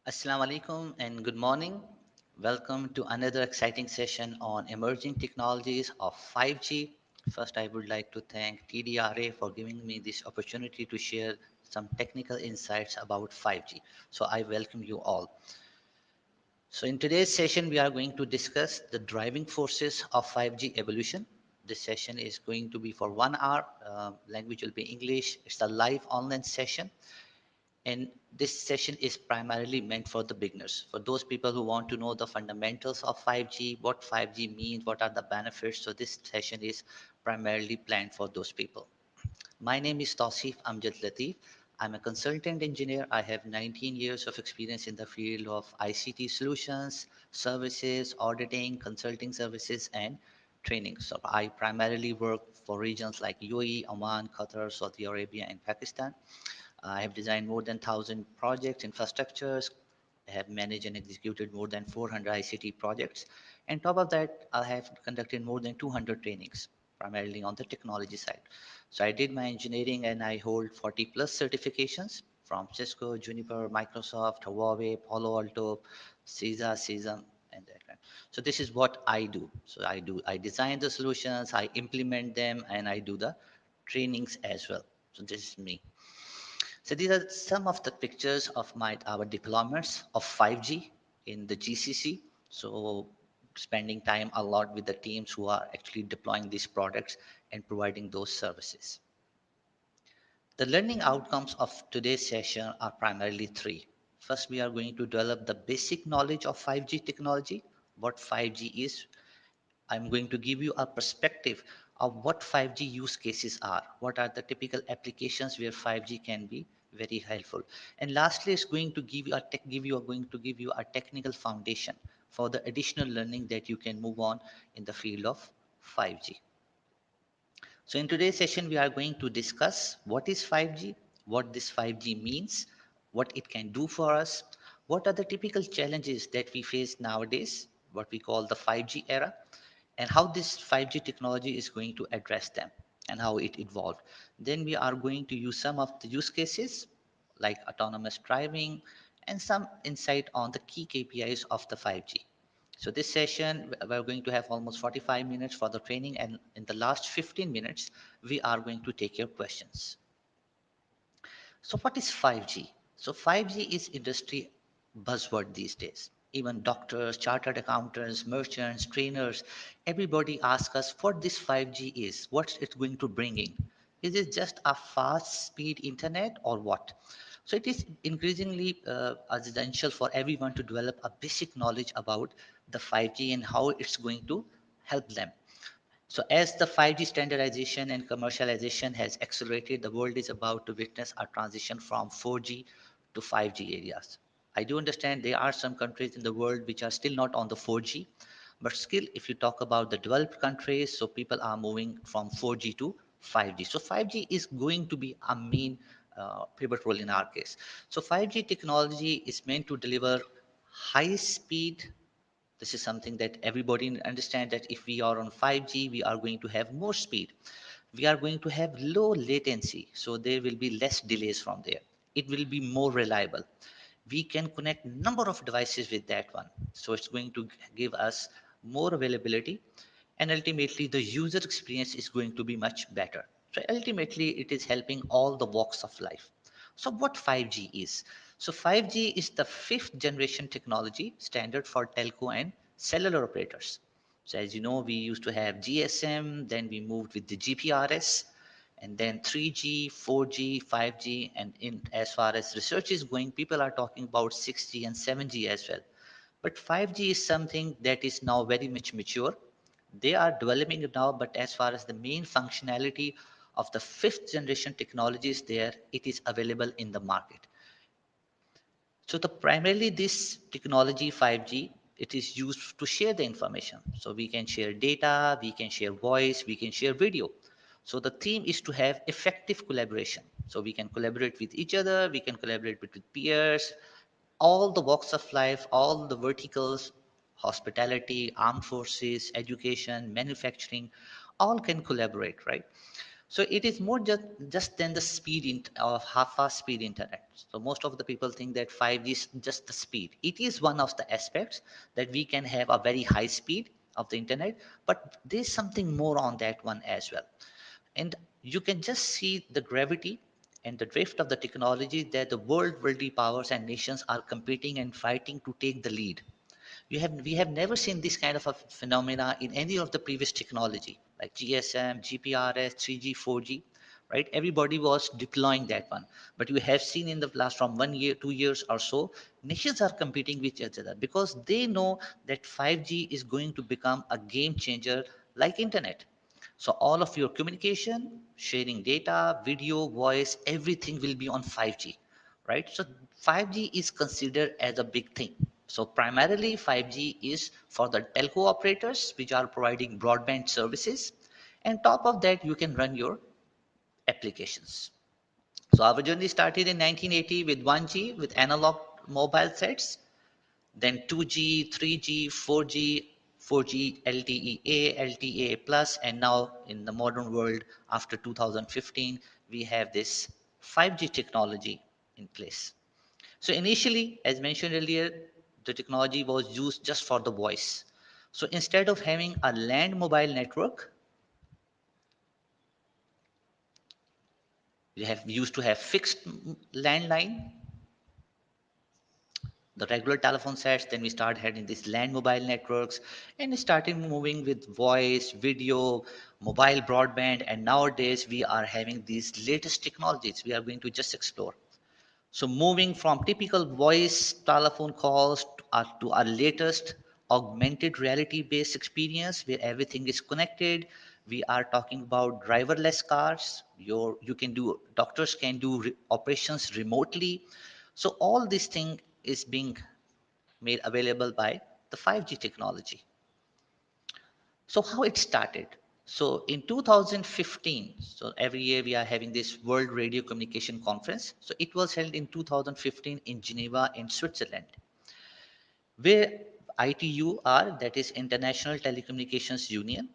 Assalamu alaikum and good morning. Welcome to another exciting session on emerging technologies of 5G. First, I would like to thank TDRA for giving me this opportunity to share some technical insights about 5G. So, I welcome you all. So, in today's session, we are going to discuss the driving forces of 5G evolution. This session is going to be for 1 hour. Language will be English. It's a live online session, and this session is primarily meant for the beginners, for those people who want to know the fundamentals of 5G, what 5G means, what are the benefits. So this session is primarily planned for those people. My name is Tausif Amjad Latif. I'm a consultant engineer. I have 19 years of experience in the field of ICT solutions, services, auditing, consulting services, and training. So I primarily work for regions like UAE, Oman, Qatar, Saudi Arabia, and Pakistan. I have designed more than 1,000 projects, infrastructures. I have managed and executed more than 400 ICT projects. And top of that, I have conducted more than 200 trainings, primarily on the technology side. So I did my engineering and I hold 40 plus certifications from Cisco, Juniper, Microsoft, Huawei, Palo Alto, CISA, and that kind. So this is what I do. I design the solutions, I implement them, and I do the trainings as well. So this is me. So these are some of the pictures of our deployments of 5G in the GCC. So spending time a lot with the teams who are actually deploying these products and providing those services. The learning outcomes of today's session are primarily three. First, we are going to develop the basic knowledge of 5G technology, what 5G is. I'm going to give you a perspective of what 5G use cases are, what are the typical applications where 5G can be very helpful. And lastly, it's going to give you a technical foundation for the additional learning that you can move on in the field of 5G. So in today's session, we are going to discuss what is 5G, what this 5G means, what it can do for us, what are the typical challenges that we face nowadays, what we call the 5G era, and how this 5G technology is going to address them and how it evolved. Then we are going to use some of the use cases like autonomous driving and some insight on the key KPIs of the 5G. So this session, we're going to have almost 45 minutes for the training, and in the last 15 minutes, we are going to take your questions. So what is 5G? So 5G is industry buzzword these days. Even doctors, chartered accountants, merchants, trainers, everybody asks us what this 5G is, what it's going to bring in. Is it just a fast speed internet or what? So it is increasingly essential for everyone to develop a basic knowledge about the 5G and how it's going to help them. So as the 5G standardization and commercialization has accelerated, the world is about to witness a transition from 4G to 5G areas. I do understand there are some countries in the world which are still not on the 4G, but still, if you talk about the developed countries, so people are moving from 4G to 5G. So 5G is going to be a main pivot role in our case. So 5G technology is meant to deliver high speed. This is something that everybody understand, that if we are on 5G, we are going to have more speed. We are going to have low latency, so there will be less delays from there. It will be more reliable. We can connect number of devices with that one, so it's going to give us more availability, and ultimately the user experience is going to be much better. So ultimately, it is helping all the walks of life. So what 5G is? So 5G is the fifth generation technology standard for telco and cellular operators. So as you know, we used to have GSM, then we moved with the GPRS, and then 3G, 4G, 5G, and as far as research is going, people are talking about 6G and 7G as well. But 5G is something that is now very much mature. They are developing it now, but as far as the main functionality of the fifth generation technology is there, it is available in the market. So the primarily this technology 5G, it is used to share the information. So we can share data, we can share voice, we can share video. So the theme is to have effective collaboration. So we can collaborate with each other, we can collaborate with peers, all the walks of life, all the verticals, hospitality, armed forces, education, manufacturing, all can collaborate, right? So it is more just than the speed of half fast speed internet. So most of the people think that 5G is just the speed. It is one of the aspects that we can have a very high speed of the internet, but there's something more on that one as well. And you can just see the gravity and the drift of the technology that the worldly powers and nations are competing and fighting to take the lead. We have never seen this kind of a phenomena in any of the previous technology like GSM, GPRS, 3G, 4G, right? Everybody was deploying that one. But you have seen in the last from 1 year, 2 years or so, nations are competing with each other because they know that 5G is going to become a game changer like internet. So all of your communication, sharing data, video, voice, everything will be on 5G, right? So 5G is considered as a big thing. So primarily 5G is for the telco operators which are providing broadband services. And top of that, you can run your applications. So our journey started in 1980 with 1G with analog mobile sets, then 2G, 3G, 4G, 4G LTE-A, LTE-A plus, and now in the modern world after 2015, we have this 5G technology in place. So initially, as mentioned earlier, the technology was used just for the voice. So instead of having a land mobile network, we used to have fixed landline, the regular telephone sets. Then we started having these land mobile networks and started moving with voice, video, mobile broadband. And nowadays we are having these latest technologies we are going to just explore. So moving from typical voice telephone calls to our latest augmented reality based experience where everything is connected. We are talking about driverless cars. You can do doctors can do operations remotely. So all this thing is being made available by the 5G technology. So how it started? So in 2015, so every year we are having this World Radio Communication Conference. So it was held in 2015 in Geneva in Switzerland, where ITUR, that is International Telecommunications Union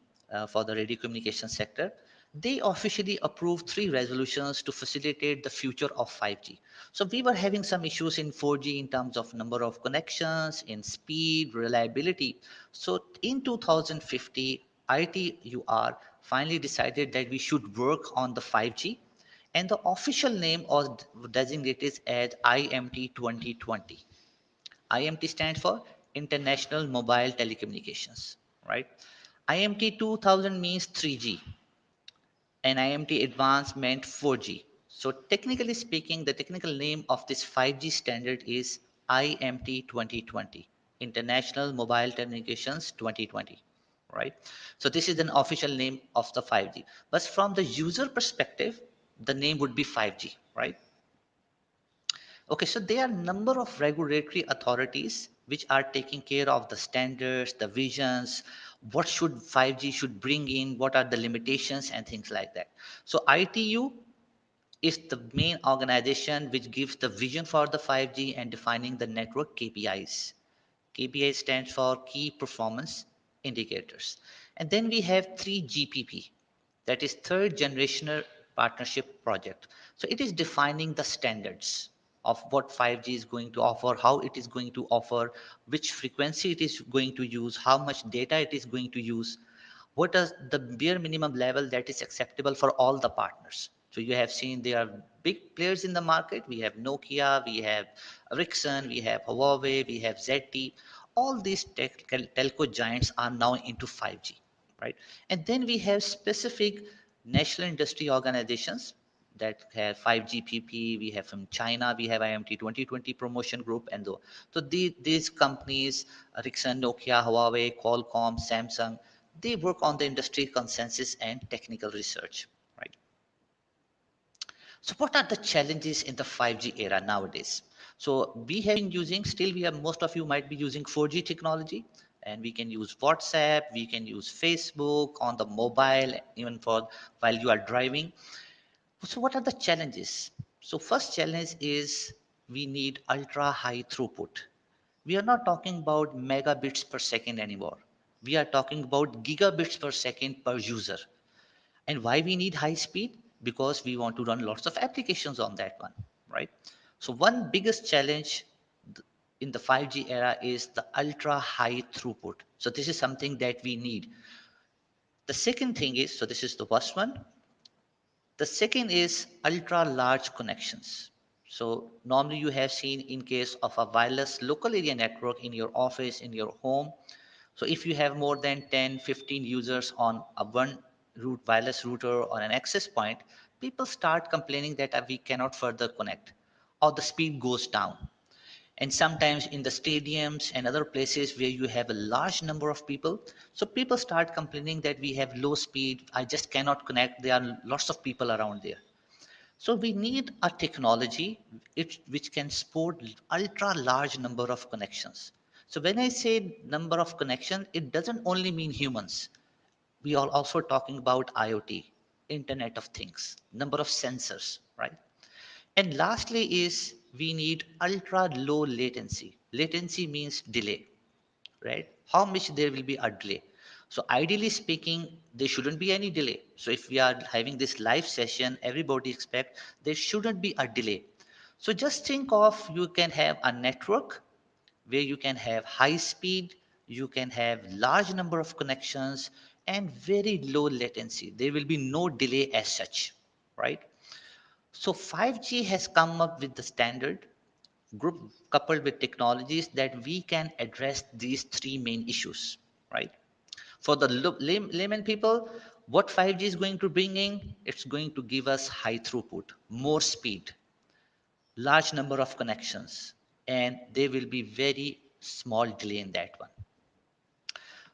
for the radio communication sector, they officially approved three resolutions to facilitate the future of 5G. So we were having some issues in 4G in terms of number of connections, in speed, reliability. So in 2050, ITUR finally decided that we should work on the 5G, and the official name was designated as IMT 2020. IMT stands for International Mobile Telecommunications, right? IMT 2000 means 3G, and IMT Advanced meant 4G. So technically speaking, the technical name of this 5G standard is IMT 2020, International Mobile Telecommunications 2020, right? So this is an official name of the 5G. But from the user perspective, the name would be 5G, right? Okay, so there are number of regulatory authorities which are taking care of the standards, the visions, what should 5G should bring in, what are the limitations and things like that. So ITU is the main organization which gives the vision for the 5G and defining the network KPIs. KPI stands for key performance indicators. And then we have 3GPP, that is third generational partnership project. So it is defining the standards of what 5G is going to offer, how it is going to offer, which frequency it is going to use, how much data it is going to use, what is the bare minimum level that is acceptable for all the partners. So you have seen there are big players in the market. We have Nokia, we have Ericsson, we have Huawei, we have ZTE. All these telco giants are now into 5G, right? And then we have specific national industry organizations that have 5GPP. We have from China, we have IMT 2020 promotion group, and so these companies, Ericsson, Nokia, Huawei, Qualcomm, Samsung, they work on the industry consensus and technical research, right? So what are the challenges in the 5G era nowadays? So we have been using, still we have, most of you might be using 4G technology, and we can use WhatsApp, we can use Facebook on the mobile, even for while you are driving. So what are the challenges? So first challenge is we need ultra high throughput. We are not talking about megabits per second anymore. We are talking about gigabits per second per user. And why we need high speed? Because we want to run lots of applications on that one, right? So one biggest challenge in the 5G era is the ultra high throughput. So this is something that we need. The second thing is, so this is the first one. The second is ultra large connections. So normally you have seen in case of a wireless local area network in your office, in your home. So if you have more than 10, 15 users on a one root wireless router or an access point, people start complaining that we cannot further connect or the speed goes down. And sometimes in the stadiums and other places where you have a large number of people, so people start complaining that we have low speed, I just cannot connect, there are lots of people around there. So we need a technology which can support ultra large number of connections. So when I say number of connections, it doesn't only mean humans. We are also talking about IoT, Internet of Things, number of sensors, right? And lastly is we need ultra low latency. Latency means delay, right? How much there will be a delay. So ideally speaking, there shouldn't be any delay. So if we are having this live session, everybody expect there shouldn't be a delay. So just think of you can have a network where you can have high speed, you can have large number of connections and very low latency. There will be no delay as such, right? So 5G has come up with the standard group coupled with technologies that we can address these three main issues, right? For the layman people, what 5G is going to bring in, it's going to give us high throughput, more speed, large number of connections, and there will be very small delay in that one.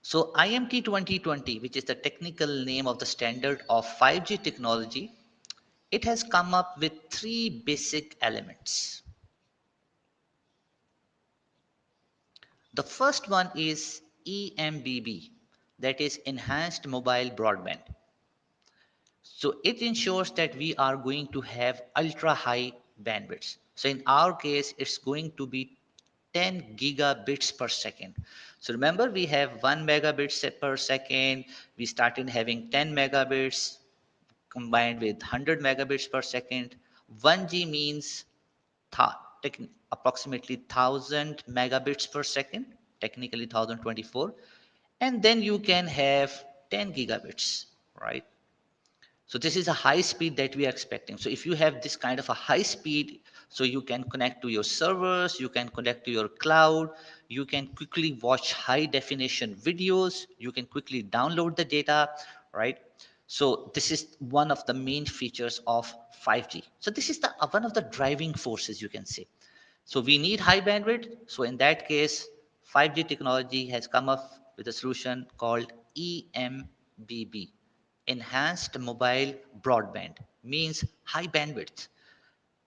So IMT 2020, which is the technical name of the standard of 5G technology, it has come up with three basic elements. The first one is EMBB, that is Enhanced Mobile Broadband. So it ensures that we are going to have ultra high bandwidths. So in our case, it's going to be 10 gigabits per second. So remember, we have 1 megabits per second. We started having 10 megabits combined with 100 megabits per second. 1G means approximately 1000 megabits per second, technically 1024. And then you can have 10 gigabits, right? So this is a high speed that we are expecting. So if you have this kind of a high speed, so you can connect to your servers, you can connect to your cloud, you can quickly watch high definition videos, you can quickly download the data, right? So this is one of the main features of 5G. So this is the one of the driving forces, you can say. So we need high bandwidth. So in that case, 5G technology has come up with a solution called EMBB, Enhanced Mobile Broadband, means high bandwidth.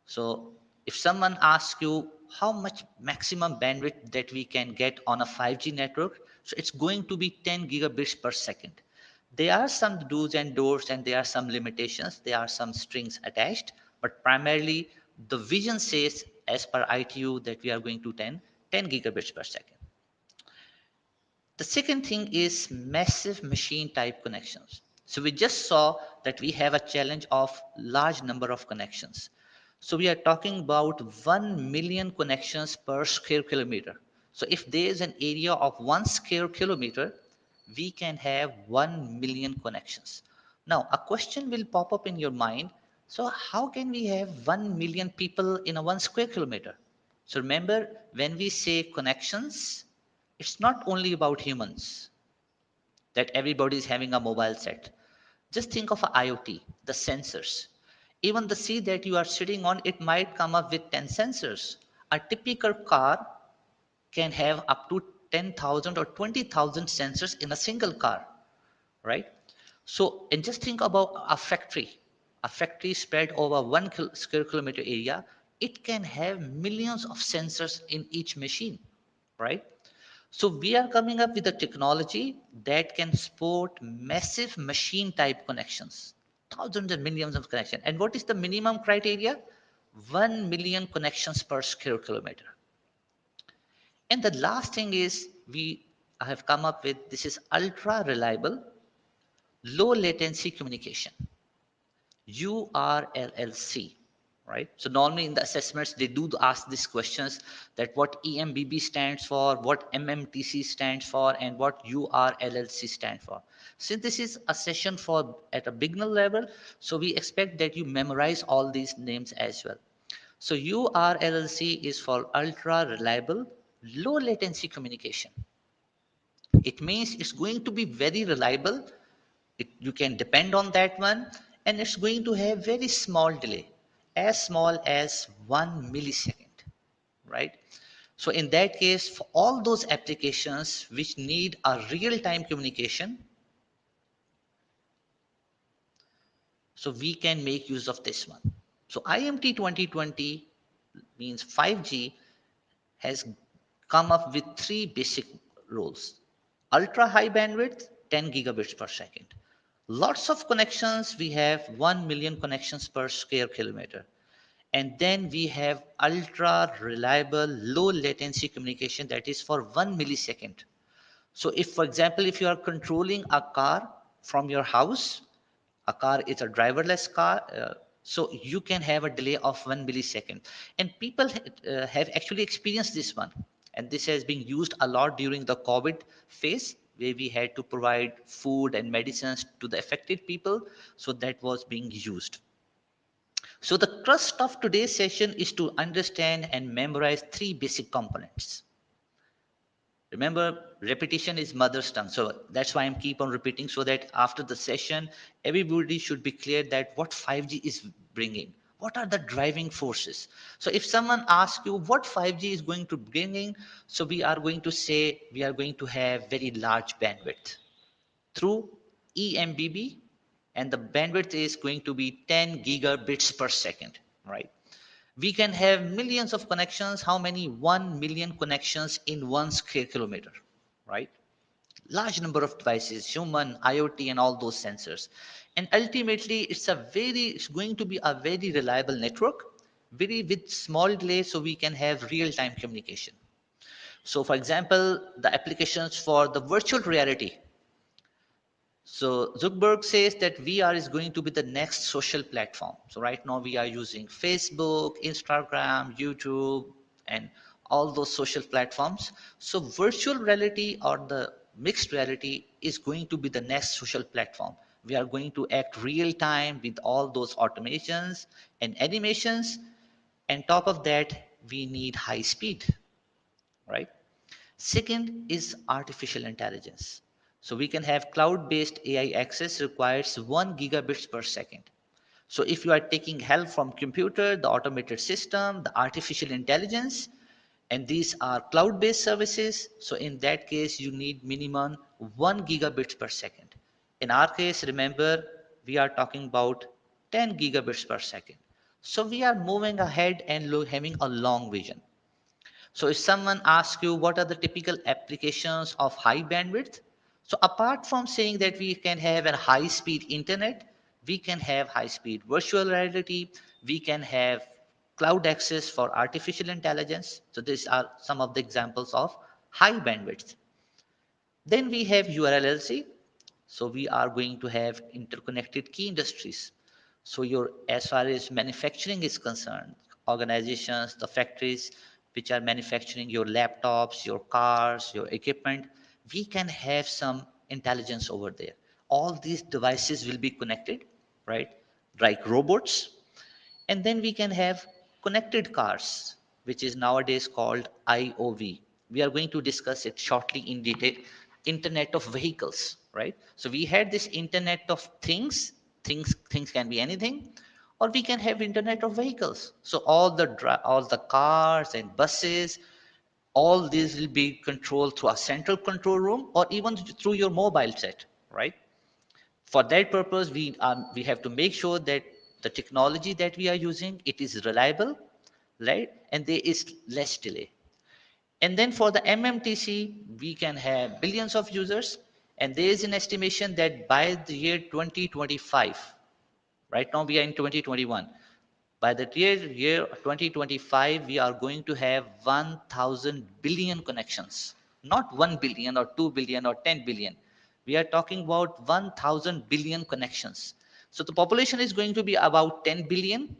So if someone asks you how much maximum bandwidth that we can get on a 5G network, so it's going to be 10 gigabits per second. There are some do's and don'ts and there are some limitations. There are some strings attached, but primarily the vision says as per ITU that we are going to 10 gigabits per second. The second thing is massive machine type connections. So we just saw that we have a challenge of large number of connections. So we are talking about 1 million connections per square kilometer. So if there is an area of 1 square kilometer, we can have 1 million connections. Now a question will pop up in your mind. So how can we have 1 million people in a 1 square kilometer? So remember, when we say connections, it's not only about humans that everybody is having a mobile set. Just think of a IoT, the sensors. Even the seat that you are sitting on, it might come up with 10 sensors. A typical car can have up to 10,000 or 20,000 sensors in a single car, right? So, and just think about a factory spread over square kilometer area, it can have millions of sensors in each machine, right? So we are coming up with a technology that can support massive machine type connections, thousands and millions of connections. And what is the minimum criteria? 1 million connections per square kilometer. And the last thing is we have come up with this is ultra reliable, low latency communication, URLLC, right? So normally in the assessments, they do ask these questions that what EMBB stands for, what MMTC stands for, and what URLLC stands for. Since this is a session for at a beginner level, so we expect that you memorize all these names as well. So URLLC is for ultra reliable, low latency communication. It means it's going to be very reliable. You can depend on that one, and it's going to have very small delay, as small as 1 millisecond, right? So in that case, for all those applications which need a real-time communication, so we can make use of this one. So IMT 2020 means 5G has come up with three basic rules. Ultra high bandwidth, 10 gigabits per second. Lots of connections, we have 1 million connections per square kilometer. And then we have ultra reliable, low latency communication that is for 1 millisecond. So if, for example, if you are controlling a car from your house, a car is a driverless car, so you can have a delay of 1 millisecond. And people have actually experienced this one. And this has been used a lot during the COVID phase, where we had to provide food and medicines to the affected people. So that was being used. So the crust of today's session is to understand and memorize three basic components. Remember, repetition is mother's tongue. So that's why I'm keep on repeating so that after the session, everybody should be clear that what 5G is bringing. What are the driving forces? So if someone asks you what 5G is going to bringing, so we are going to say we are going to have very large bandwidth through EMBB, and the bandwidth is going to be 10 gigabits per second, right? We can have millions of connections. How many? 1 million connections in 1 square kilometer, right? Large number of devices, human, IoT, and all those sensors. And ultimately, it's going to be a very reliable network, very with small delay, so we can have real-time communication. So, for example, the applications for the virtual reality. So Zuckerberg says that VR is going to be the next social platform. So right now we are using Facebook, Instagram, YouTube, and all those social platforms. So virtual reality or the mixed reality is going to be the next social platform. We are going to act real time with all those automations and animations. And top of that, we need high speed, right? Second is artificial intelligence. So we can have cloud-based AI access requires 1 gigabits per second. So if you are taking help from computer, the automated system, the artificial intelligence, and these are cloud-based services, so in that case, you need minimum 1 gigabits per second. In our case, remember, we are talking about 10 gigabits per second. So we are moving ahead and having a long vision. So if someone asks you what are the typical applications of high bandwidth, so apart from saying that we can have a high speed internet, we can have high speed virtual reality, we can have cloud access for artificial intelligence. So these are some of the examples of high bandwidth. Then we have URLLC. So we are going to have interconnected key industries. So your as far as manufacturing is concerned, organizations, the factories which are manufacturing your laptops, your cars, your equipment, we can have some intelligence over there. All these devices will be connected, right? Like robots, and then we can have connected cars, which is nowadays called IOV. We are going to discuss it shortly in detail. Internet of vehicles, right? So we had this Internet of things. Things can be anything, or we can have Internet of vehicles. So all the cars and buses, all these will be controlled through a central control room, or even through your mobile set, right? For that purpose, we have to make sure that the technology that we are using, it is reliable, right? And there is less delay. And then for the MMTC, we can have billions of users, and there is an estimation that by the year 2025, right now we are in 2021, by the year 2025, we are going to have 1,000 billion connections, not 1 billion or 2 billion or 10 billion. We are talking about 1000 billion connections. So the population is going to be about 10 billion.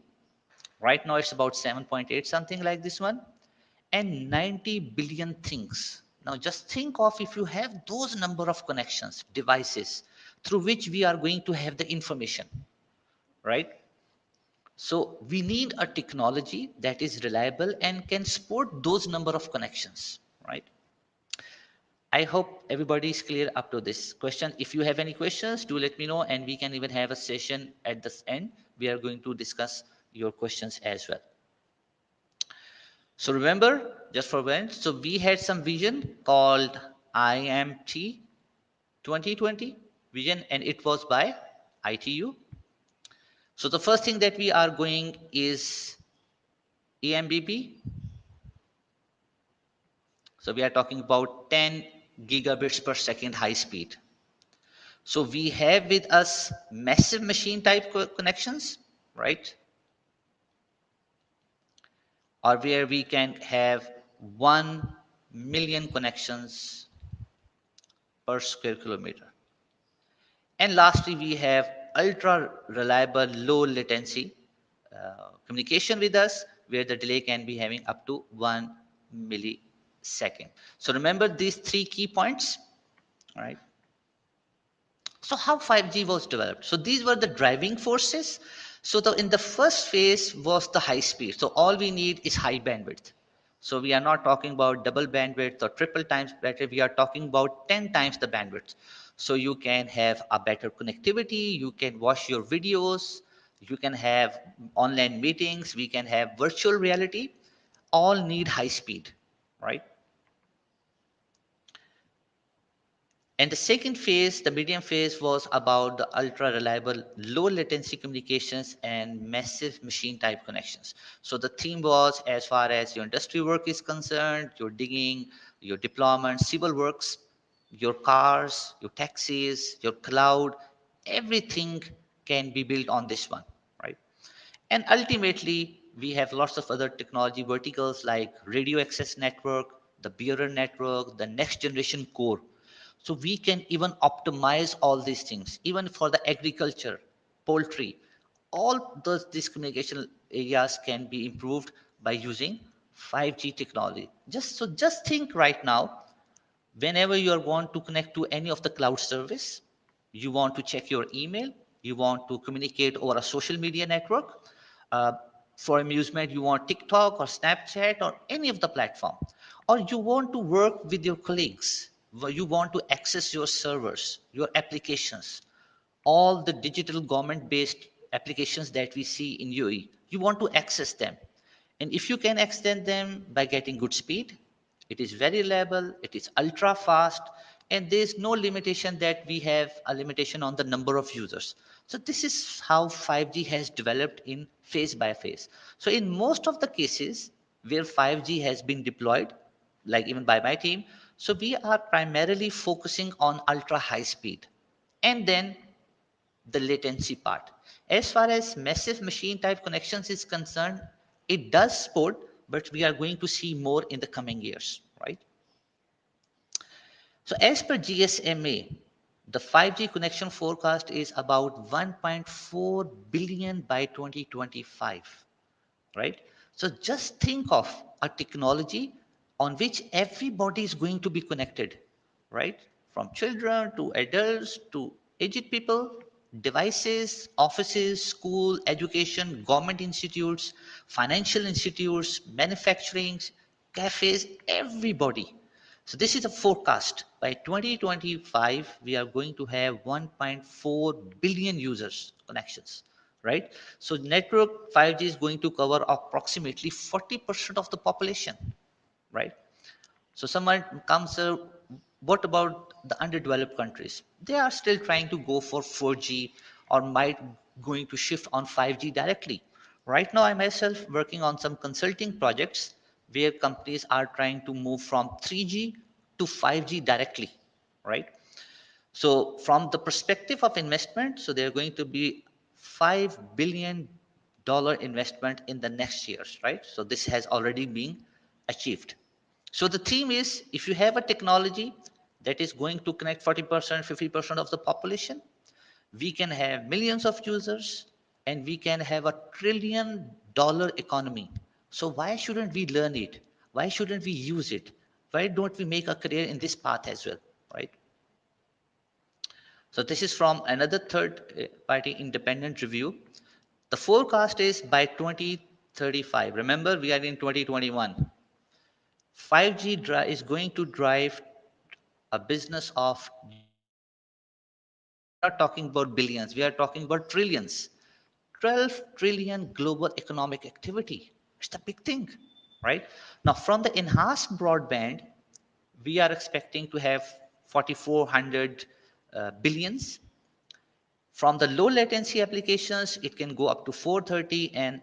Right now it's about 7.8, something like this one, and 90 billion things. Now just think of if you have those number of connections, devices through which we are going to have the information, right? So we need a technology that is reliable and can support those number of connections, right? I hope everybody is clear up to this question. If you have any questions, do let me know, and we can even have a session at the end. We are going to discuss your questions as well. So remember, just for when, so we had some vision called IMT 2020 vision, and it was by ITU. So the first thing that we are going is EMBP. So we are talking about 10 gigabits per second high speed. So we have with us massive machine type connections, right? Or where we can have 1 million connections per square kilometer. And lastly, we have ultra reliable low latency communication with us, where the delay can be having up to 1 millisecond. So remember these three key points, all right? So how 5G was developed? So these were the driving forces. So in the first phase was the high speed. So all we need is high bandwidth. So we are not talking about double bandwidth or triple times better. We are talking about 10 times the bandwidth. So you can have a better connectivity. You can watch your videos. You can have online meetings. We can have virtual reality. All need high speed, right? And the second phase, the medium phase, was about the ultra reliable, low latency communications and massive machine type connections. So the theme was as far as your industry work is concerned, your digging, your deployment, civil works, your cars, your taxis, your cloud, everything can be built on this one, right? And ultimately, we have lots of other technology verticals like radio access network, the bearer network, the next generation core. So we can even optimize all these things, even for the agriculture, poultry, all these communication areas can be improved by using 5G technology. Just think right now, whenever you want to connect to any of the cloud service, you want to check your email, you want to communicate over a social media network, uh, for amusement you want TikTok or Snapchat or any of the platform, or you want to work with your colleagues, you want to access your servers, your applications, all the digital government based applications that we see in UAE, you want to access them. And if you can extend them by getting good speed, it is very reliable, it is ultra fast, and there is no limitation that we have a limitation on the number of users. So this is how 5G has developed in phase by phase. So in most of the cases where 5G has been deployed, like even by my team, so we are primarily focusing on ultra high speed. And then the latency part. As far as massive machine type connections is concerned, it does support, but we are going to see more in the coming years, right? So as per GSMA, the 5G connection forecast is about 1.4 billion by 2025, right? So just think of a technology on which everybody is going to be connected, right? From children to adults to aged people, devices, offices, school, education, government institutes, financial institutes, manufacturing, cafes, everybody. So this is a forecast. By 2025, we are going to have 1.4 billion users connections, right? So network 5G is going to cover approximately 40% of the population, right? So someone comes, what about the underdeveloped countries? They are still trying to go for 4G or might going to shift on 5G directly. Right now, I myself working on some consulting projects where companies are trying to move from 3G to 5G directly, right? So from the perspective of investment, so they're going to be $5 billion investment in the next years, right? So this has already been achieved. So the theme is if you have a technology that is going to connect 40%, 50% of the population. We can have millions of users, and we can have $1 trillion economy. So why shouldn't we learn it? Why shouldn't we use it? Why don't we make a career in this path as well, right? So this is from another third party independent review. The forecast is by 2035. Remember, we are in 2021. 5G is going to drive a business of we are not talking about billions, we are talking about trillions. 12 trillion global economic activity. It's a big thing, right? Now, from the enhanced broadband, we are expecting to have 4,400 billions. From the low latency applications, it can go up to 430 and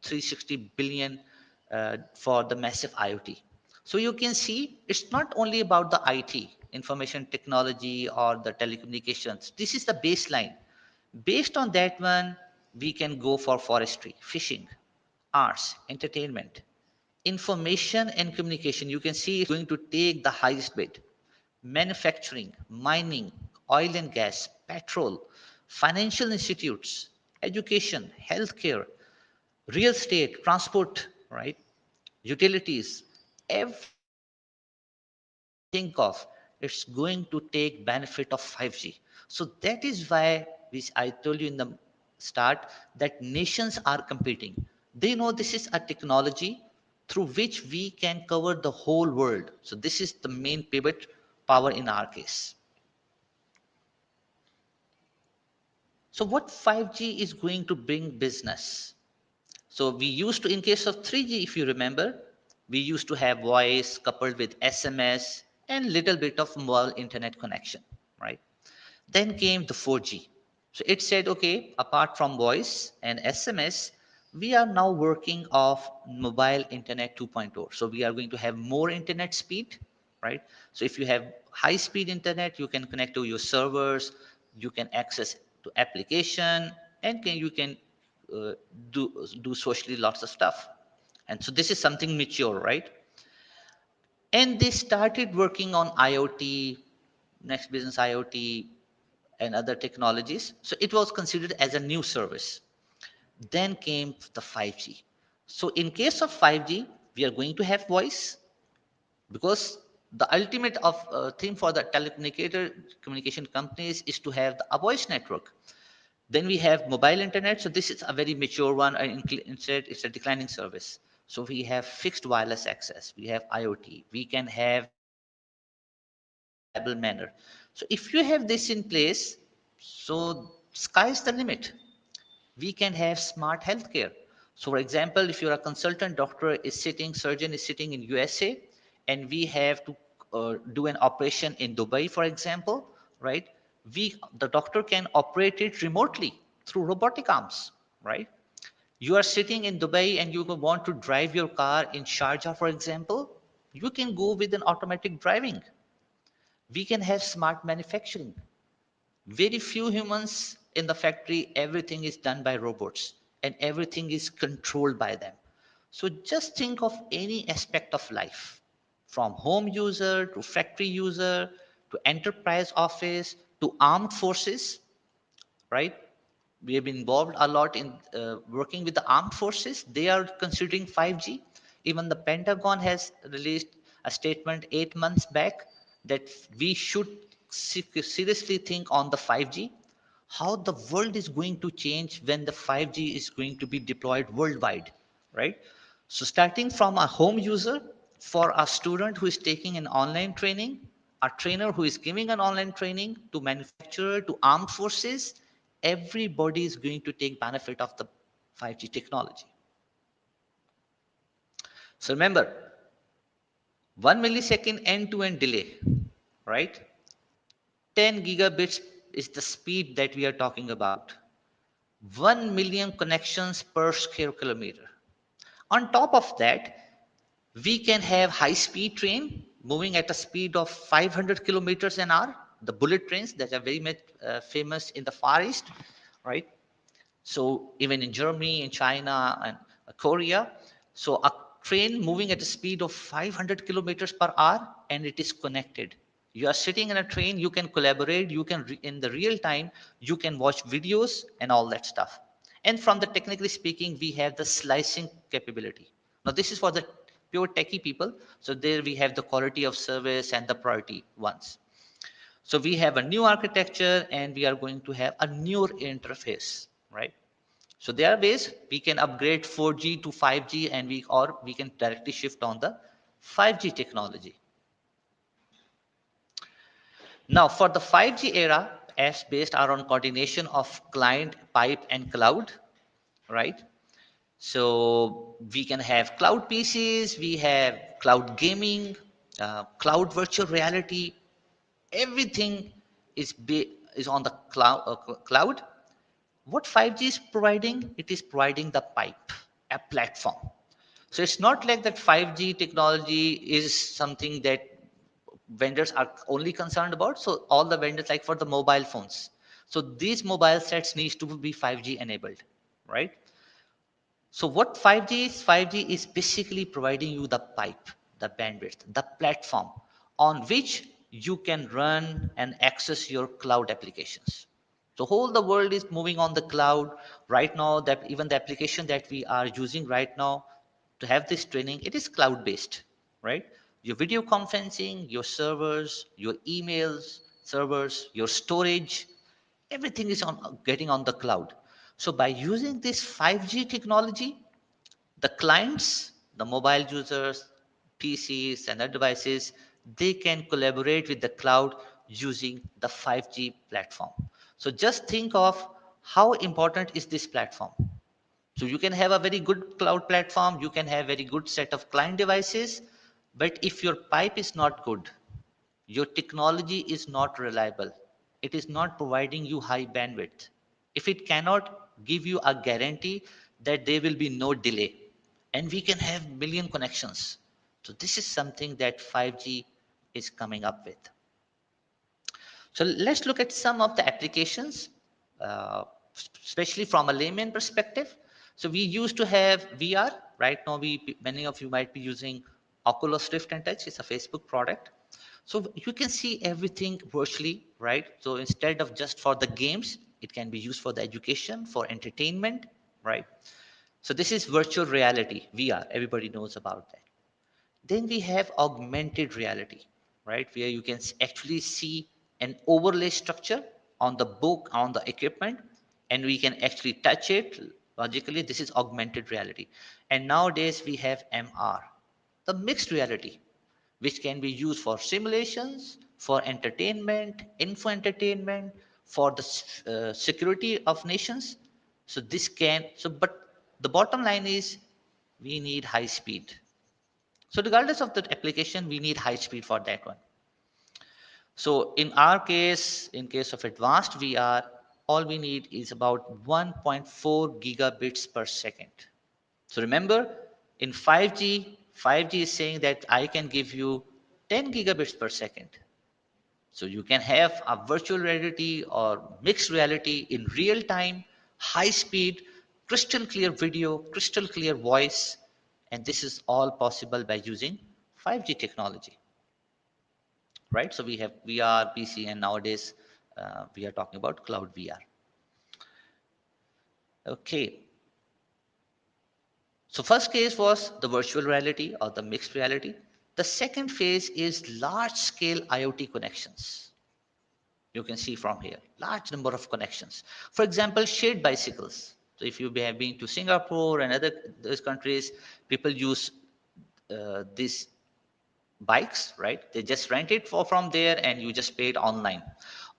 360 billion for the massive IoT. So you can see it's not only about the IT, information technology or the telecommunications. This is the baseline. Based on that one, we can go for forestry, fishing, arts, entertainment, information and communication. You can see it's going to take the highest bid. Manufacturing, mining, oil and gas, petrol, financial institutes, education, healthcare, real estate, transport, right? Utilities, every sector you can think of, it's going to take benefit of 5G. So that is why, which I told you in the start, that nations are competing. They know this is a technology through which we can cover the whole world. So this is the main pivot power in our case. So what 5G is going to bring business? So we used to, in case of 3G, if you remember, we used to have voice coupled with SMS and little bit of mobile internet connection, right? Then came the 4G. So it said, okay, apart from voice and SMS, we are now working off mobile internet 2.0. So we are going to have more internet speed, right? So if you have high speed internet, you can connect to your servers, you can access to application, and you can uh, do socially lots of stuff. And so this is something mature, right? And they started working on IoT, next business IoT, and other technologies. So it was considered as a new service. Then came the 5G. So in case of 5G, we are going to have voice because the ultimate of thing for the telecommunicator communication companies is to have a voice network. Then we have mobile internet. So this is a very mature one. Instead, it's a declining service. So we have fixed wireless access. We have IoT. We can have in a reliable manner. So if you have this in place, so sky's the limit. We can have smart healthcare. So for example, if you're a consultant doctor is sitting, surgeon is sitting in USA, and we have to do an operation in Dubai, for example, right? The doctor can operate it remotely through robotic arms, right? You are sitting in Dubai and you want to drive your car in Sharjah, for example, you can go with an automatic driving. We can have smart manufacturing. Very few humans in the factory, everything is done by robots and everything is controlled by them. So just think of any aspect of life, from home user to factory user to enterprise office to armed forces, right? We have been involved a lot in working with the armed forces. They are considering 5G. Even the Pentagon has released a statement 8 months back that we should seriously think on the 5G, how the world is going to change when the 5G is going to be deployed worldwide, right? So starting from a home user, for a student who is taking an online training, a trainer who is giving an online training, to manufacturer, to armed forces, everybody is going to take benefit of the 5G technology. So remember, 1 millisecond end-to-end delay, right? 10 gigabits is the speed that we are talking about. 1 million connections per square kilometer. On top of that, we can have high speed train moving at a speed of 500 kilometers an hour, the bullet trains that are very much famous in the Far East, right? So even in Germany, in China, and Korea, so a train moving at a speed of 500 kilometers per hour, and it is connected. You are sitting in a train, you can collaborate, you can in the real time, you can watch videos and all that stuff. And from the technically speaking, we have the slicing capability. Now this is for the pure techie people. So there we have the quality of service and the priority ones. So we have a new architecture and we are going to have a newer interface, right? So there are ways we can upgrade 4G to 5G, and we can directly shift on the 5G technology. Now, for the 5G era, apps based are on coordination of client, pipe, and cloud, right? So we can have cloud PCs, we have cloud gaming, cloud virtual reality. Everything is on the cloud. What 5G is providing? It is providing the pipe, a platform. So it's not like that 5G technology is something that vendors are only concerned about. So all the vendors, like for the mobile phones, so these mobile sets needs to be 5G enabled, right? So what 5G is? 5G is basically providing you the pipe, the bandwidth, the platform on which you can run and access your cloud applications. So whole the world is moving on the cloud right now. That even the application that we are using right now to have this training, it is cloud based, right? Your video conferencing, your servers, your emails, servers, your storage, everything is on getting on the cloud. So by using this 5G technology, the clients, the mobile users, PCs and other devices, they can collaborate with the cloud using the 5G platform. So just think of how important is this platform. So you can have a very good cloud platform, you can have very good set of client devices, but if your pipe is not good, your technology is not reliable, it is not providing you high bandwidth, if it cannot give you a guarantee that there will be no delay, and we can have million connections. So this is something that 5G is coming up with. So let's look at some of the applications, uh, especially from a layman perspective. So we used to have VR. Right now, many of you might be using Oculus Rift and Touch. It's a Facebook product. So you can see everything virtually, right? So instead of just for the games, it can be used for the education, for entertainment, right? So this is virtual reality, VR. Everybody knows about that. Then we have augmented reality, right? Where you can actually see an overlay structure on the book, on the equipment, and we can actually touch it logically. This is augmented reality. And nowadays we have MR, the mixed reality, which can be used for simulations, for entertainment, info entertainment, for the security of nations. So this can, so, but the bottom line is we need high speed. So regardless of the application, we need high speed for that one. So in our case, in case of advanced VR, all we need is about 1.4 gigabits per second. So remember, in 5G, 5G is saying that I can give you 10 gigabits per second. So you can have a virtual reality or mixed reality in real time, high speed, crystal clear video, crystal clear voice, and this is all possible by using 5G technology, right? So we have VR, PC, and nowadays we are talking about cloud VR. Okay. So first case was the virtual reality or the mixed reality. The second phase is large scale IoT connections. You can see from here large number of connections. For example, shared bicycles. So if you have been to Singapore and other those countries, people use these bikes, right? They just rent it from there and you just pay it online.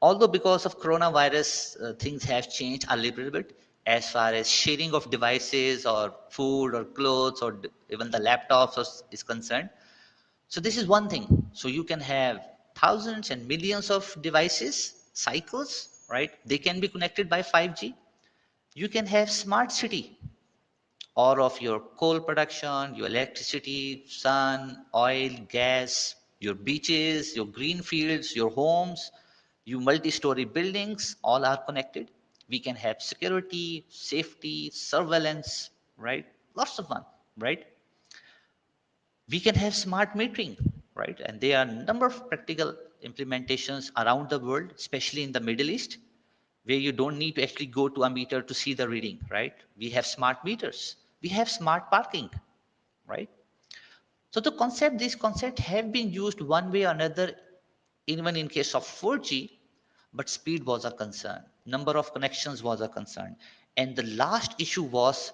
Although because of coronavirus, things have changed a little bit as far as sharing of devices or food or clothes or even the laptops is concerned. So this is one thing. So you can have thousands and millions of devices, cycles, right? They can be connected by 5G. You can have smart city, all of your coal production, your electricity, sun, oil, gas, your beaches, your green fields, your homes, your multi-story buildings, all are connected. We can have security, safety, surveillance, right? Lots of fun, right? We can have smart metering, right? And there are a number of practical implementations around the world, especially in the Middle East, where you don't need to actually go to a meter to see the reading, right? We have smart meters. We have smart parking, right? So these concepts have been used one way or another, even in case of 4G, but speed was a concern. Number of connections was a concern. And the last issue was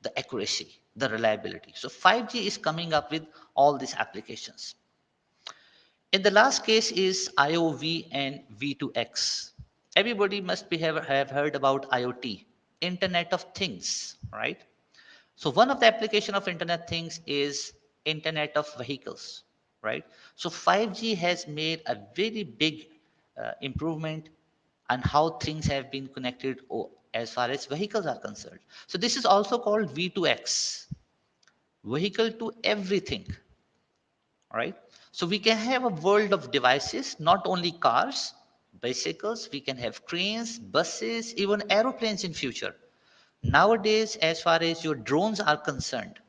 the accuracy, the reliability. So 5G is coming up with all these applications. In the last case is IOV and V2X. Everybody must have heard about IoT, Internet of Things, right? So one of the application of Internet Things is Internet of Vehicles, right? So 5G has made a very big improvement on how things have been connected as far as vehicles are concerned. So this is also called V2X, vehicle to everything, right? So we can have a world of devices, not only cars, bicycles, we can have trains, buses, even aeroplanes in future. Nowadays, as far as your drones are concerned,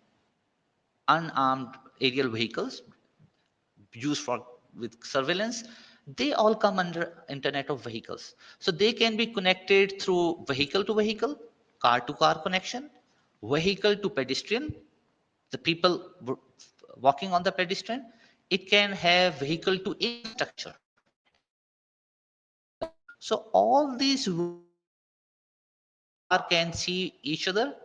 unarmed aerial vehicles used for with surveillance, they all come under Internet of Vehicles. So they can be connected through vehicle to vehicle, car to car connection, vehicle to pedestrian, the people walking on the pedestrian. It can have vehicle to infrastructure, right? So all these car can see each other.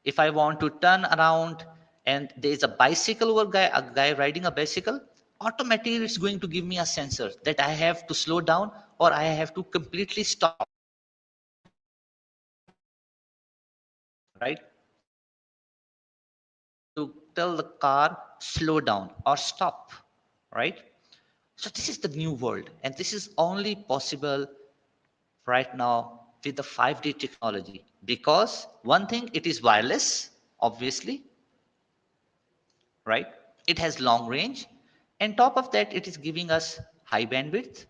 If I want to turn around and there is a bicycle or a guy riding a bicycle, automatically it's going to give me a sensor that I have to slow down or I have to completely stop, right? To tell the car slow down or stop, right? So this is the new world, and this is only possible right now with the 5G technology, because one thing, it is wireless, obviously, right? It has long range, and top of that it is giving us high bandwidth,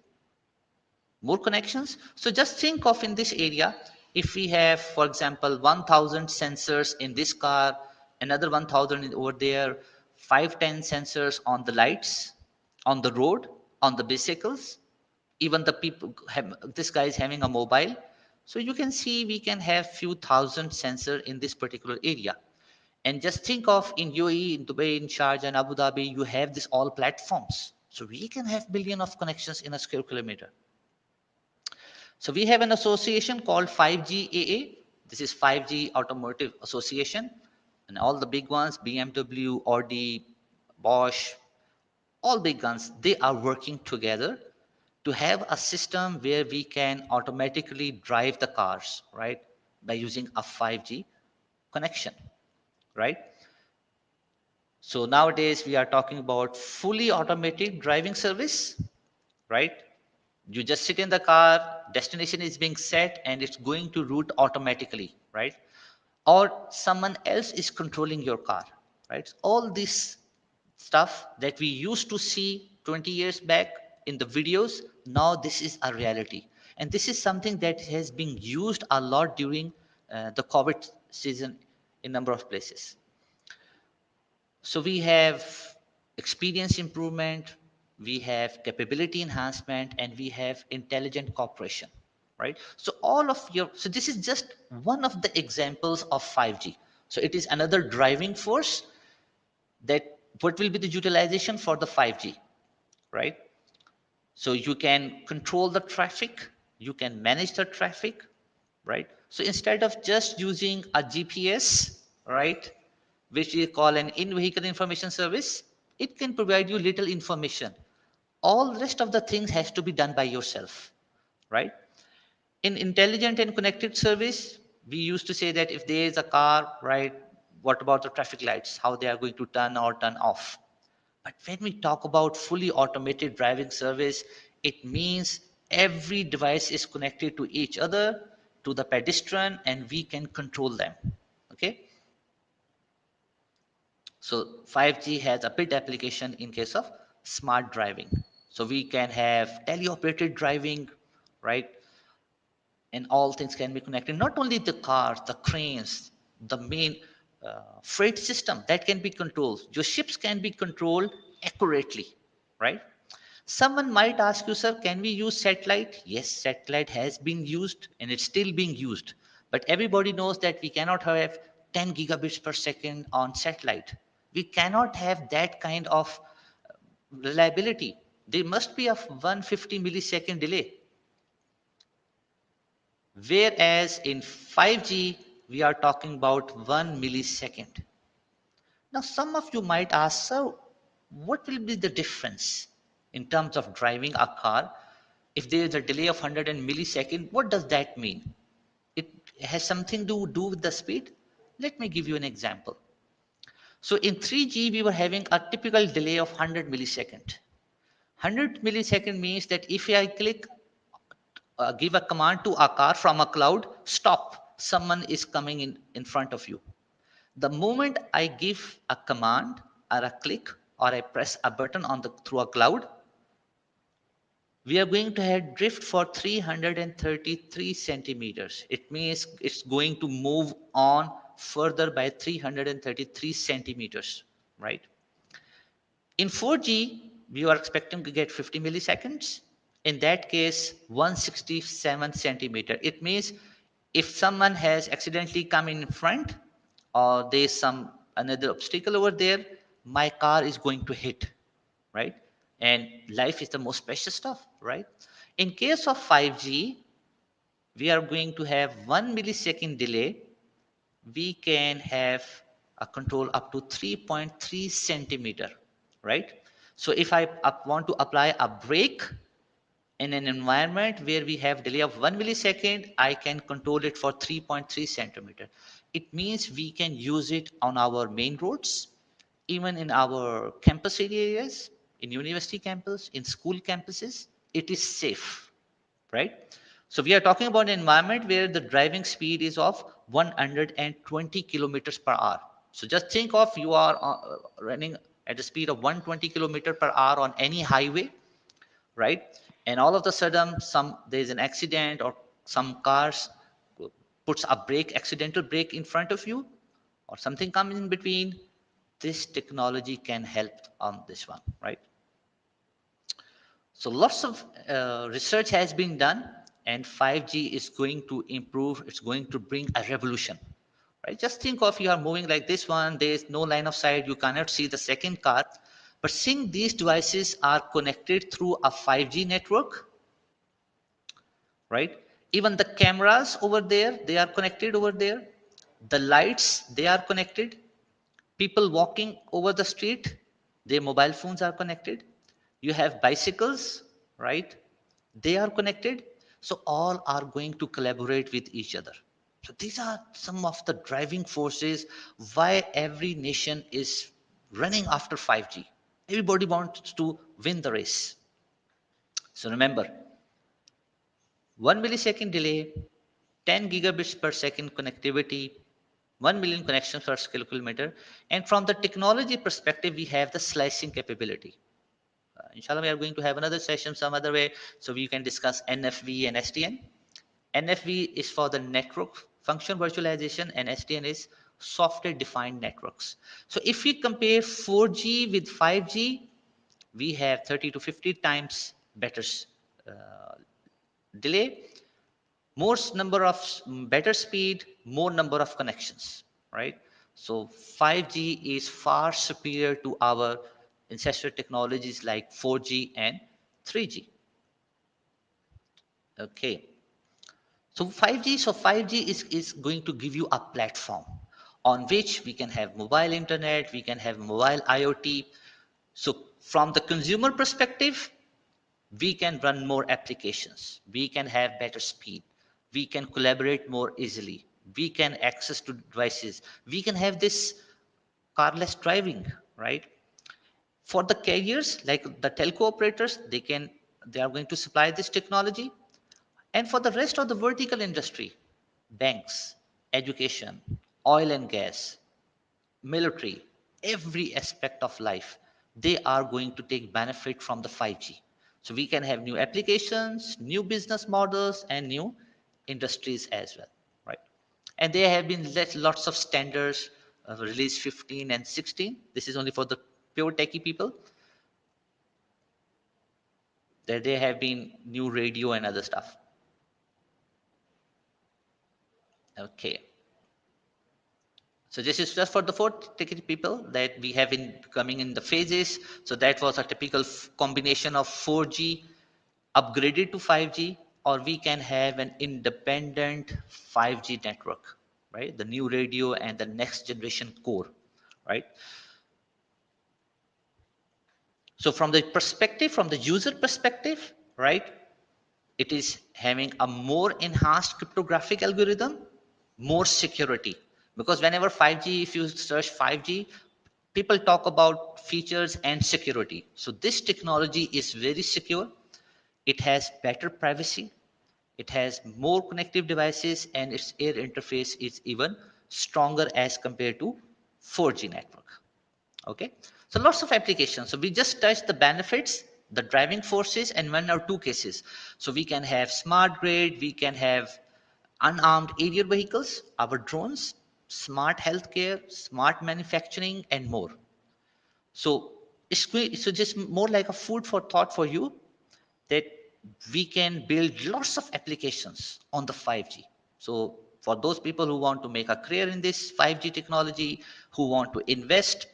more connections. So just think of in this area, if we have, for example, 1000 sensors in this car, another 1000 over there, 510 sensors on the lights, on the road, on the bicycles, even the people have, this guy is having a mobile. So you can see we can have few thousand sensor in this particular area. And just think of in UAE, in Dubai, in Sharjah, and Abu Dhabi, you have this all platforms. So we can have billion of connections in a square kilometer. So we have an association called 5GAA. This is 5G Automotive Association. And all the big ones, BMW, Audi, Bosch, all big guns, they are working together to have a system where we can automatically drive the cars, right? By using a 5G connection, right? So nowadays we are talking about fully automated driving service, right? You just sit in the car, destination is being set, and it's going to route automatically, right? Or someone else is controlling your car, right? All this stuff that we used to see 20 years back in the videos, now this is a reality. And this is something that has been used a lot during the COVID season in number of places. So we have experience improvement, we have capability enhancement, and we have intelligent cooperation, right? So so this is just one of the examples of 5G. So it is another driving force that what will be the utilization for the 5G, right? So you can control the traffic, you can manage the traffic, right? So instead of just using a GPS, right, which we call an in-vehicle information service, it can provide you little information. All the rest of the things has to be done by yourself, right? In intelligent and connected service, we used to say that if there is a car, right, what about the traffic lights, how they are going to turn or turn off? But when we talk about fully automated driving service, it means every device is connected to each other, to the pedestrian, and we can control them. Okay? So 5G has a big application in case of smart driving. So we can have teleoperated driving, right? And all things can be connected. Not only the cars, the trains, the main freight system that can be controlled. Your ships can be controlled accurately, right? Someone might ask you, sir, can we use satellite? Yes, satellite has been used and it's still being used. But everybody knows that we cannot have 10 gigabits per second on satellite. We cannot have that kind of reliability. There must be a 150 millisecond delay. Whereas in 5G, we are talking about 1 millisecond. Now, some of you might ask, sir, what will be the difference in terms of driving a car? If there is a delay of 100 millisecond, what does that mean? It has something to do with the speed. Let me give you an example. So in 3G, we were having a typical delay of 100 millisecond. 100 millisecond means that if I click, give a command to a car from a cloud, stop, someone is coming in front of you. The moment I give a command or a click or I press a button on the through a cloud, we are going to have drift for 333 centimeters. It means it's going to move on further by 333 centimeters, right? In 4G, we are expecting to get 50 milliseconds. In that case, 167 centimeter. It means if someone has accidentally come in front or there's some another obstacle over there, my car is going to hit, right? And life is the most precious stuff, right? In case of 5G, we are going to have 1 millisecond delay. We can have a control up to 3.3 centimeter, right? So if I want to apply a brake in an environment where we have delay of 1 millisecond, I can control it for 3.3 centimeter. It means we can use it on our main roads, even in our campus areas, in university campus, in school campuses. It is safe, right? So we are talking about an environment where the driving speed is of 120 kilometers per hour. So just think of you are running at the speed of 120 kilometer per hour on any highway, right? And all of a sudden, there's an accident or some cars puts a brake, accidental brake in front of you, or something comes in between. This technology can help on this one, right? So lots of research has been done, and 5G is going to improve. It's going to bring a revolution, right? Just think of you are moving like this one. There is no line of sight. You cannot see the second car. But seeing these devices are connected through a 5G network, right? Even the cameras over there, they are connected over there. The lights, they are connected. People walking over the street, their mobile phones are connected. You have bicycles, right? They are connected. So all are going to collaborate with each other. So these are some of the driving forces why every nation is running after 5G. Everybody wants to win the race. So remember, 1 millisecond delay, 10 gigabits per second connectivity, 1 million connections per square kilometer. And from the technology perspective, we have the slicing capability. Inshallah, we are going to have another session some other way so we can discuss NFV and SDN. NFV is for the network function virtualization and SDN is software defined networks. So if we compare 4G with 5G, we have 30 to 50 times better uh, delay, more number of better speed, more number of connections, right? So 5G is far superior to our ancestral technologies like 4G and 3G. Okay. So 5G is going to give you a platform on which we can have mobile internet, we can have mobile IoT. So from the consumer perspective, we can run more applications, we can have better speed, we can collaborate more easily, we can access to devices, we can have this carless driving, right? For the carriers like the telco operators, they are going to supply this technology. And for the rest of the vertical industry, banks, education, oil and gas, military, every aspect of life, they are going to take benefit from the 5G. So we can have new applications, new business models, and new industries as well, right? And there have been lots of standards, release 15 and 16. This is only for the pure techie people. There have been new radio and other stuff. Okay. So this is just for the four ticket people that we have been coming in the phases. So that was a typical combination of 4G upgraded to 5G, or we can have an independent 5G network, right? The new radio and the next generation core, right? So from the perspective, from the user perspective, right? It is having a more enhanced cryptographic algorithm, more security. Because whenever 5G, if you search 5G, people talk about features and security. So this technology is very secure. It has better privacy. It has more connective devices, and its air interface is even stronger as compared to 4G network. Okay, so lots of applications. So we just touched the benefits, the driving forces, and one or two cases. So we can have smart grid, we can have unarmed aerial vehicles, our drones, smart healthcare, smart manufacturing, and more. So so just more like a food for thought for you, that we can build lots of applications on the 5G. So for those people who want to make a career in this 5G technology, who want to invest,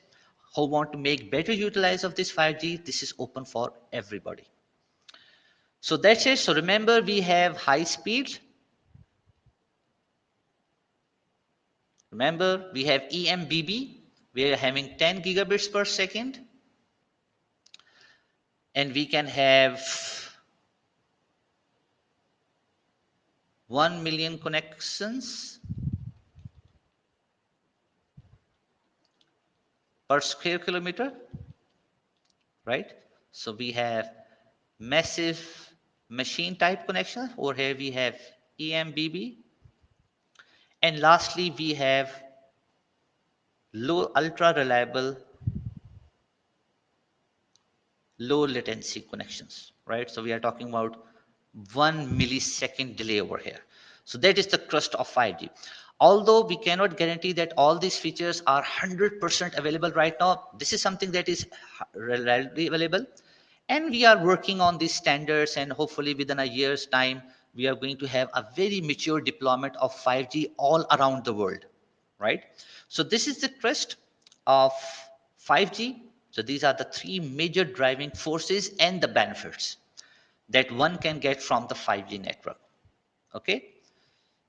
who want to make better utilize of this 5G, this is open for everybody. So that's it. So remember, we have high speed. Remember, we have EMBB. We are having 10 gigabits per second. And we can have 1 million connections per square kilometer, right? So we have massive machine type connection. Over here we have EMBB. And lastly, we have low ultra reliable, low latency connections, right? So we are talking about 1 millisecond delay over here. So that is the crust of 5G. Although we cannot guarantee that all these features are 100% available right now, this is something that is reliably available. And we are working on these standards, and hopefully within a year's time, we are going to have a very mature deployment of 5G all around the world, right? So this is the crest of 5G. So these are the three major driving forces and the benefits that one can get from the 5G network. Okay.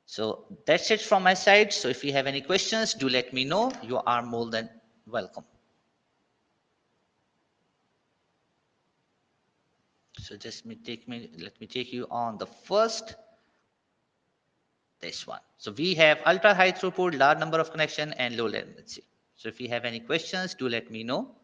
So that's it from my side. So if you have any questions, do let me know. You are more than welcome. So just let me take you on the first, this one. So we have ultra high throughput, large number of connection, and low latency. So if you have any questions, do let me know.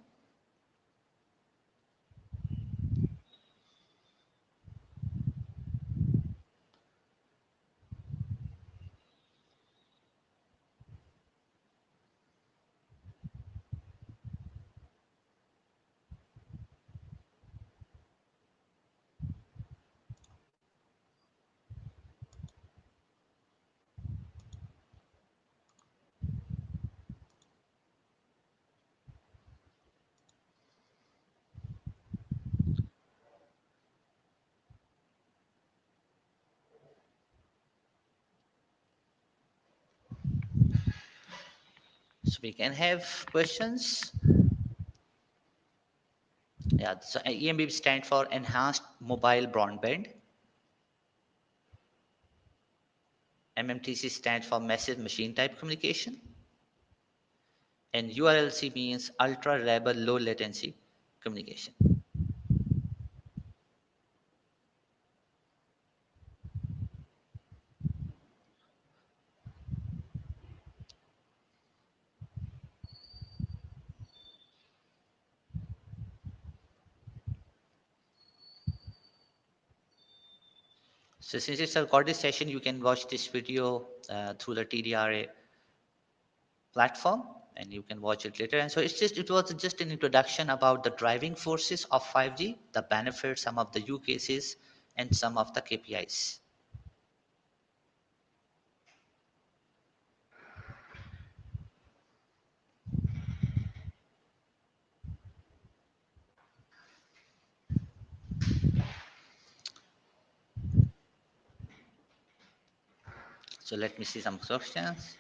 So we can have questions. Yeah, so EMB stands for Enhanced Mobile Broadband. MMTC stands for Massive Machine Type Communication. And URLC means Ultra Reliable Low Latency Communication. So since it's a recorded session, you can watch this video through the TDRA platform, and you can watch it later. And so it was just an introduction about the driving forces of 5G, the benefits, some of the use cases, and some of the KPIs. So let me see some questions.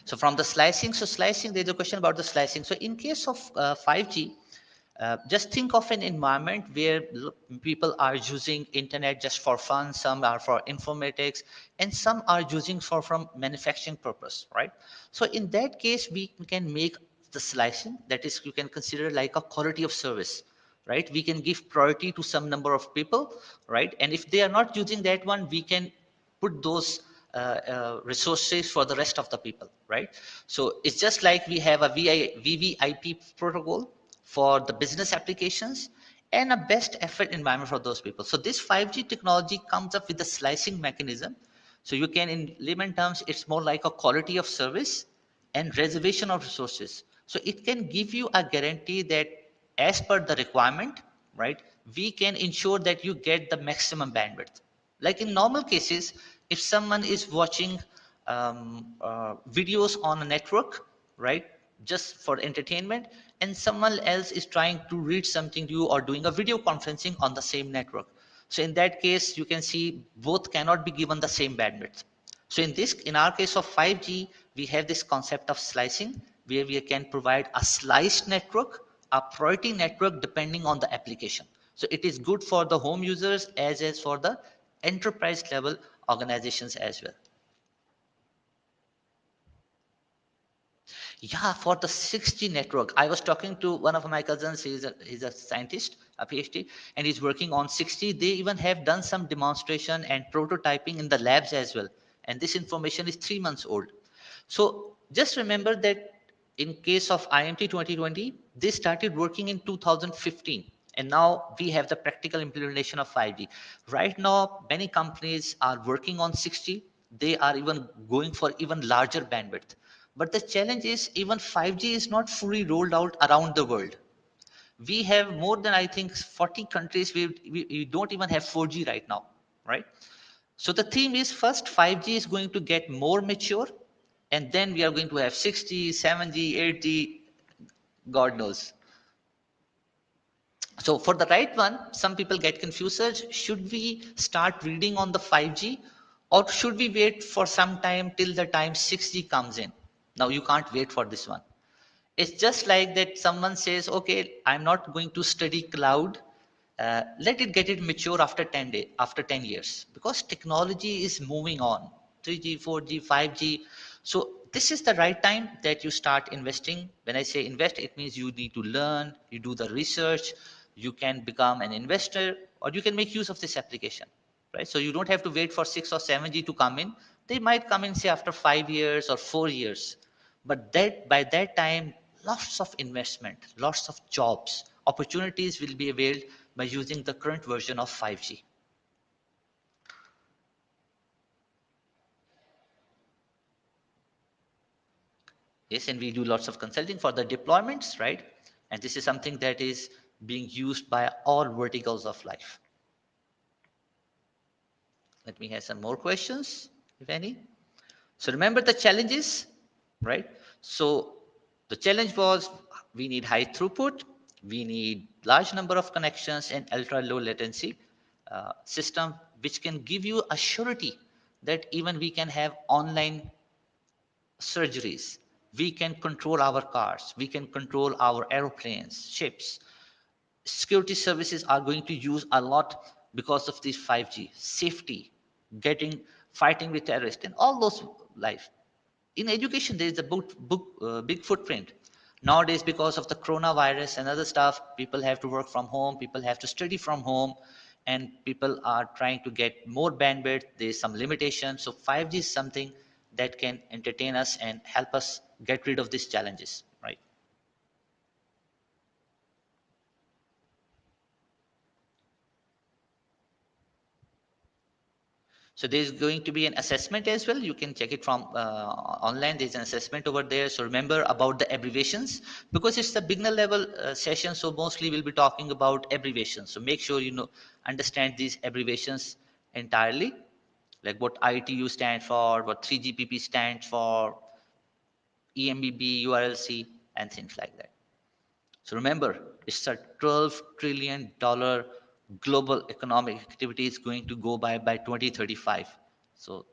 So from the slicing, so slicing, there's a question about the slicing. So in case of 5G, just think of an environment where people are using internet just for fun, some are for informatics, and some are using for from manufacturing purpose, right? So in that case, we can make the slicing, that is, you can consider like a quality of service, right? We can give priority to some number of people, right? And if they are not using that one, we can put those resources for the rest of the people, right? So it's just like we have a VVIP protocol for the business applications and a best effort environment for those people. So this 5G technology comes up with a slicing mechanism. So you can, in layman terms, it's more like a quality of service and reservation of resources. So it can give you a guarantee that as per the requirement, right, we can ensure that you get the maximum bandwidth. Like in normal cases, if someone is watching videos on a network, right, just for entertainment, and someone else is trying to read something to you or doing a video conferencing on the same network. So in that case, you can see both cannot be given the same bandwidth. So in our case of 5G, we have this concept of slicing where we can provide a sliced network, a priority network depending on the application. So it is good for the home users as is for the enterprise level organizations as well. Yeah, for the 6G network, I was talking to one of my cousins. He's a scientist, a PhD, and he's working on 6G. They even have done some demonstration and prototyping in the labs as well. And this information is 3 months old. So just remember that in case of IMT 2020, they started working in 2015. And now we have the practical implementation of 5G. Right now, many companies are working on 6G. They are even going for even larger bandwidth. But the challenge is even 5G is not fully rolled out around the world. We have more than, I think, 40 countries. We don't even have 4G right now, right? So the theme is first 5G is going to get more mature, and then we are going to have 6G, 7G, 8G, God knows. So for the right one, some people get confused. Sir, should we start reading on the 5G or should we wait for some time till the time 6G comes in? Now you can't wait for this one. It's just like that someone says, okay, I'm not going to study cloud. Let it get it mature after 10 day, after 10 years, because technology is moving on. 3G, 4G, 5G. So this is the right time that you start investing. When I say invest, it means you need to learn, you do the research, you can become an investor, or you can make use of this application, right? So you don't have to wait for 6 or 7G to come in. They might come in, say, after 5 years or 4 years. But that by that time, lots of investment, lots of jobs, opportunities will be availed by using the current version of 5G. Yes, and we do lots of consulting for the deployments, right? And this is something that is being used by all verticals of life. Let me have some more questions, if any. So remember the challenges, right? So the challenge was we need high throughput, we need large number of connections and ultra low latency system, which can give you a surety that even we can have online surgeries. We can control our cars, we can control our aeroplanes, ships. Security services are going to use a lot because of this 5G. Safety, getting, fighting with terrorists, and all those life. In education, there is a big footprint. Nowadays, because of the coronavirus and other stuff, people have to work from home, people have to study from home, and people are trying to get more bandwidth. There's some limitation. So 5G is something that can entertain us and help us get rid of these challenges, right? So there's going to be an assessment as well. You can check it from online. There's an assessment over there. So remember about the abbreviations because it's the beginner level session. So mostly we'll be talking about abbreviations. So make sure you know understand these abbreviations entirely, like what ITU stands for, what 3GPP stands for, EMBB, URLC, and things like that. So remember, it's a $12 trillion global economic activity is going to go by 2035. So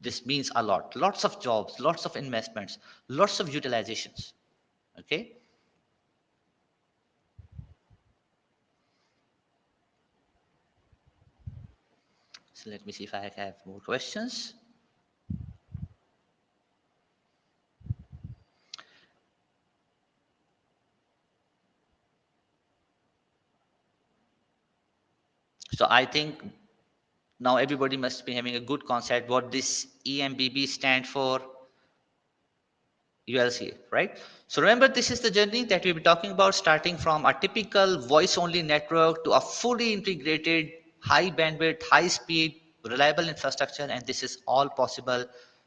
This means a lot. Lots of jobs, lots of investments, lots of utilizations. Okay. So let me see if I have more questions. So I think now everybody must be having a good concept what this EMBB stand for. ULC, right? So remember, this is the journey that we'll be talking about, starting from a typical voice-only network to a fully integrated, high bandwidth, high speed, reliable infrastructure, and this is all possible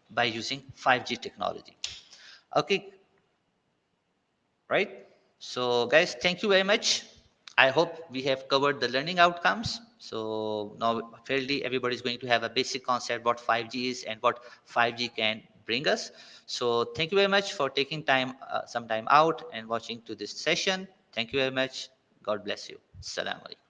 by using 5G technology. Okay, right? So guys, thank you very much. I hope we have covered the learning outcomes. So now fairly everybody is going to have a basic concept what 5G is and what 5G can bring us. So thank you very much for taking time, some time out and watching to this session. Thank you very much. God bless you. Assalamu alaikum.